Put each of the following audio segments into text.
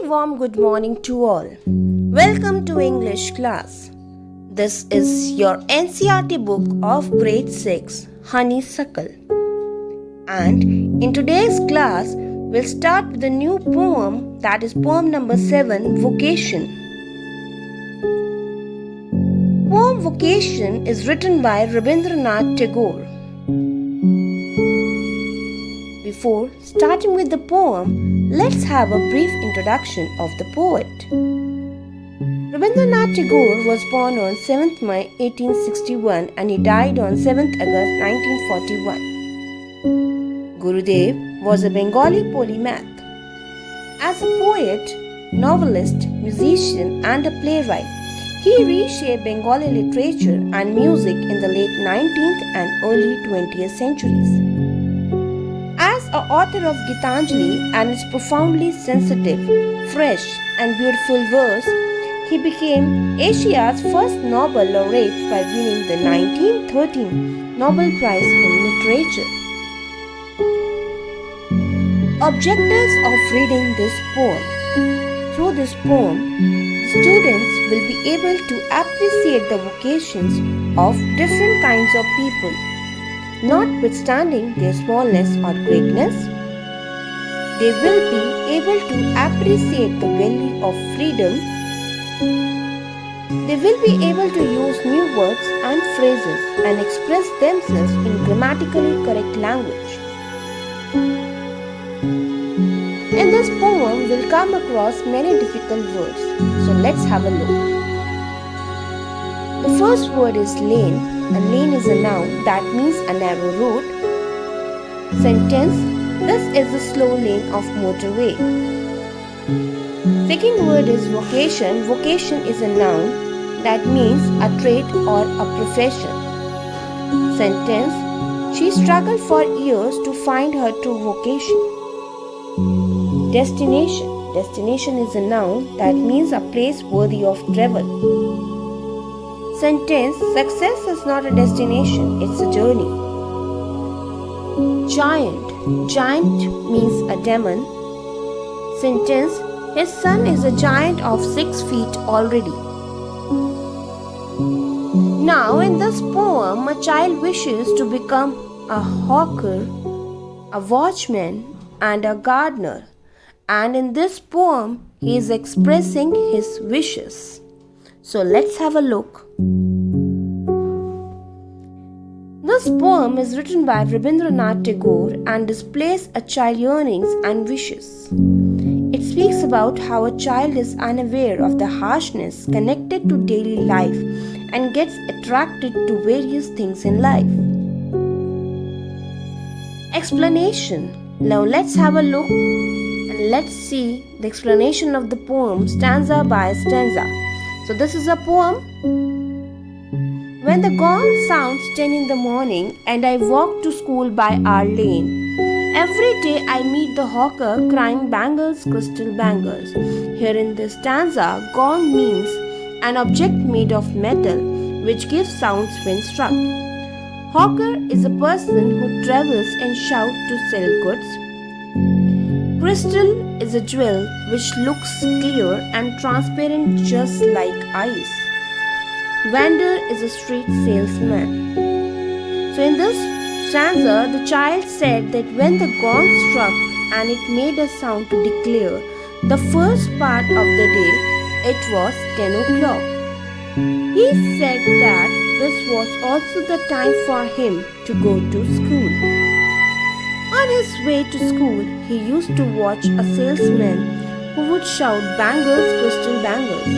warm good morning to all. Welcome to English class. This is your NCERT book of grade 6, Honeysuckle. And in today's class, we'll start with a new poem, that is poem number 7, Vocation. Poem Vocation is written by Rabindranath Tagore. Before starting with the poem, let's have a brief introduction of the poet. Rabindranath Tagore was born on 7th May 1861 and he died on 7th August 1941. Gurudev was a Bengali polymath. As a poet, novelist, musician and a playwright, he reshaped Bengali literature and music in the late 19th and early 20th centuries. As an author of Gitanjali and its profoundly sensitive, fresh and beautiful verse, he became Asia's first Nobel laureate by winning the 1913 Nobel Prize in Literature. Objectives of reading this poem. Through this poem, students will be able to appreciate the vocations of different kinds of people, notwithstanding their smallness or greatness. They will be able to appreciate the value of freedom. They will be able to use new words and phrases and express themselves in grammatically correct language. In this poem, we'll come across many difficult words. So let's have a look. The first word is lane. A lane is a noun that means a narrow road. Sentence: this is the slow lane of motorway. Second word is vocation. Vocation is a noun that means a trade or a profession. Sentence: she struggled for years to find her true vocation. Destination. Destination is a noun that means a place worthy of travel. Sentence: success is not a destination, it's a journey. Giant. Giant means a demon. Sentence: his son is a giant of 6 feet already. Now in this poem, a child wishes to become a hawker, a watchman and a gardener. And in this poem, he is expressing his wishes. So let's have a look. This poem is written by Rabindranath Tagore and displays a child's yearnings and wishes. It speaks about how a child is unaware of the harshness connected to daily life and gets attracted to various things in life. Explanation. Now let's have a look and let's see the explanation of the poem stanza by stanza. So this is a poem. When the gong sounds 10 in the morning and I walk to school by our lane, every day I meet the hawker crying bangles, crystal bangles. Here in this stanza, gong means an object made of metal which gives sounds when struck. Hawker is a person who travels and shouts to sell goods. Crystal is a jewel which looks clear and transparent just like ice. Vendor is a street salesman. So in this stanza, the child said that when the gong struck and it made a sound to declare the first part of the day, it was 10 o'clock. He said that this was also the time for him to go to school. On his way to school, he used to watch a salesman who would shout bangles, crystal bangles,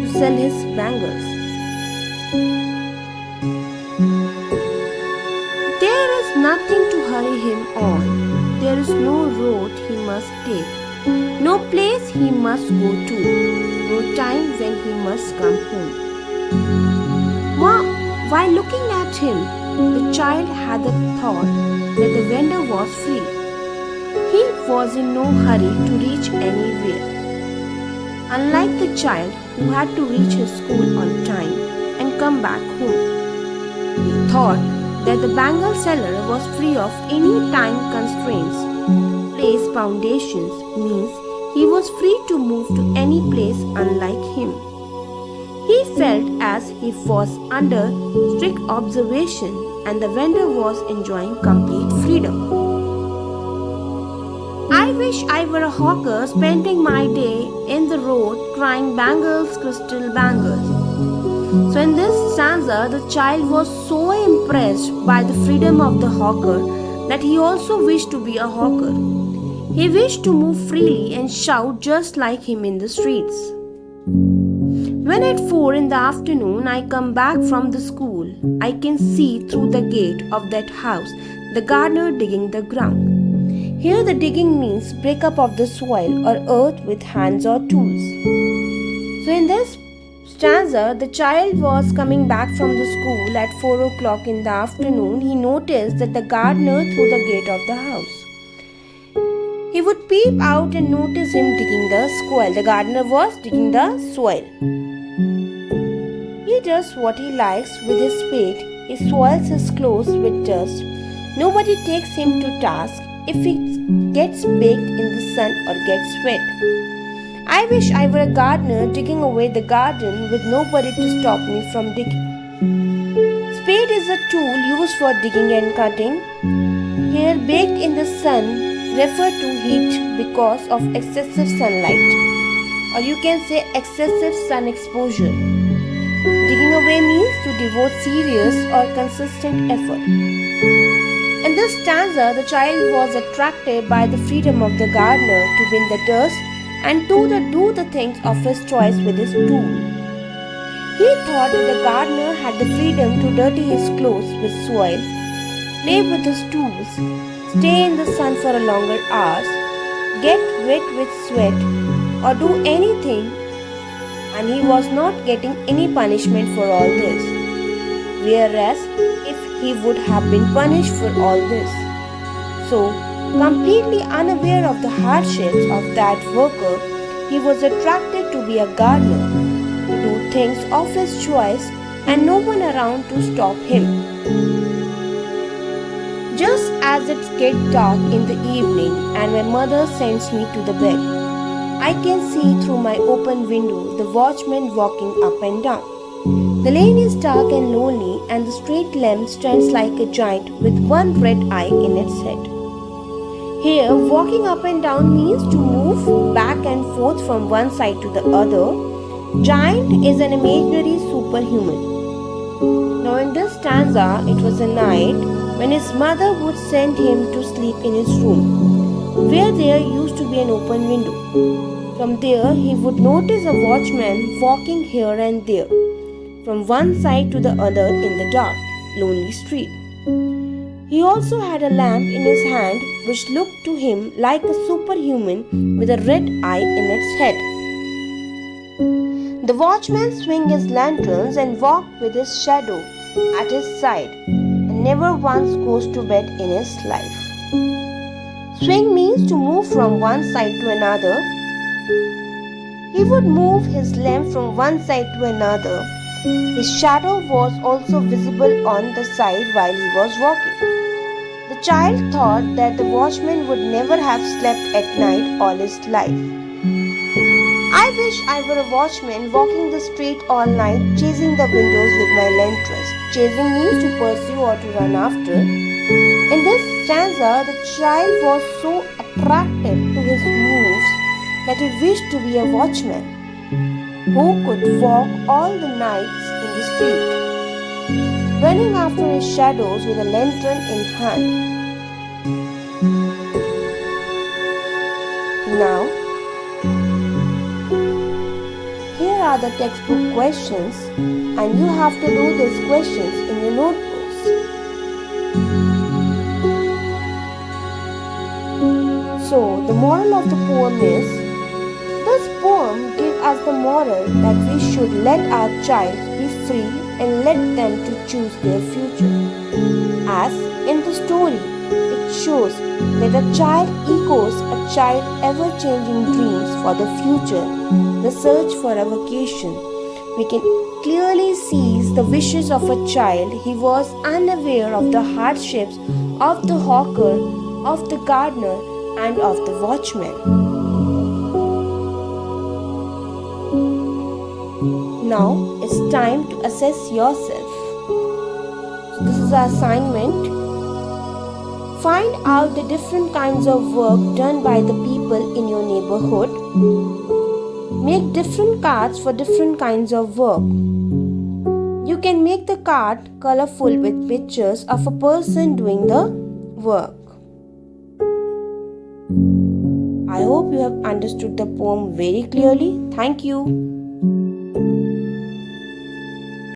to sell his bangles. There is nothing to hurry him on. There is no road he must take, no place he must go to, no time when he must come home. While looking at him, the child had the thought that the vendor was free. He was in no hurry to reach anywhere. Unlike the child who had to reach his school on time and come back home. He thought that the bangle seller was free of any time constraints. Place foundations means he was free to move to any place unlike him. He felt as if he was under strict observation and the vendor was enjoying complete freedom. I wish I were a hawker spending my day in the road crying bangles, crystal bangles. So in this stanza, the child was so impressed by the freedom of the hawker that he also wished to be a hawker. He wished to move freely and shout just like him in the streets. When at 4 in the afternoon I come back from the school, I can see through the gate of that house the gardener digging the ground. Here the digging means breakup of the soil or earth with hands or tools. So in this stanza, the child was coming back from the school at 4 o'clock in the afternoon. He noticed that the gardener through the gate of the house. He would peep out and notice him digging the soil. The gardener was digging the soil. He does what he likes with his spade. He soils his clothes with dust. Nobody takes him to task if he gets baked in the sun or gets wet. I wish I were a gardener digging away the garden with nobody to stop me from digging. Spade is a tool used for digging and cutting. Here, baked in the sun refer to heat because of excessive sunlight, or you can say excessive sun exposure. Digging away means to devote serious or consistent effort. In this stanza, the child was attracted by the freedom of the gardener to win the dust and to do the things of his choice with his tool. He thought that the gardener had the freedom to dirty his clothes with soil, play with his tools, stay in the sun for a longer hours, get wet with sweat, or do anything, and he was not getting any punishment for all this. Whereas, if he would have been punished for all this. So, completely unaware of the hardships of that worker, he was attracted to be a gardener, to do things of his choice and no one around to stop him. Just as it gets dark in the evening and my mother sends me to the bed, I can see through my open window the watchman walking up and down. The lane is dark and lonely and the street lamp stands like a giant with one red eye in its head. Here, walking up and down means to move back and forth from one side to the other. Giant is an imaginary superhuman. Now in this stanza, it was a night when his mother would send him to sleep in his room, where there used to be an open window. From there, he would notice a watchman walking here and there, from one side to the other in the dark, lonely street. He also had a lamp in his hand which looked to him like a superhuman with a red eye in its head. The watchman swings his lanterns and walks with his shadow at his side and never once goes to bed in his life. Swing means to move from one side to another. He would move his lamp from one side to another. His shadow was also visible on the side while he was walking. The child thought that the watchman would never have slept at night all his life. I wish I were a watchman walking the street all night, chasing the windows with my lanterns. Chasing means to pursue or to run after. In this stanza, the child was so attracted to his moves that he wished to be a watchman who could walk all the nights in the street, running after his shadows with a lantern in hand. Now, here are the textbook questions, and you have to do these questions in your notebooks. So, the moral of the poem is, this poem gives us the moral that we should let our child be free and let them to choose their future. As in the story, it shows that a child echoes a child's ever-changing dreams for the future, the search for a vocation. We can clearly see the wishes of a child. He was unaware of the hardships of the hawker, of the gardener, and of the watchman. Now it's time to assess yourself. So this is our assignment. Find out the different kinds of work done by the people in your neighborhood. Make different cards for different kinds of work. You can make the card colorful with pictures of a person doing the work. I hope you have understood the poem very clearly. Thank you.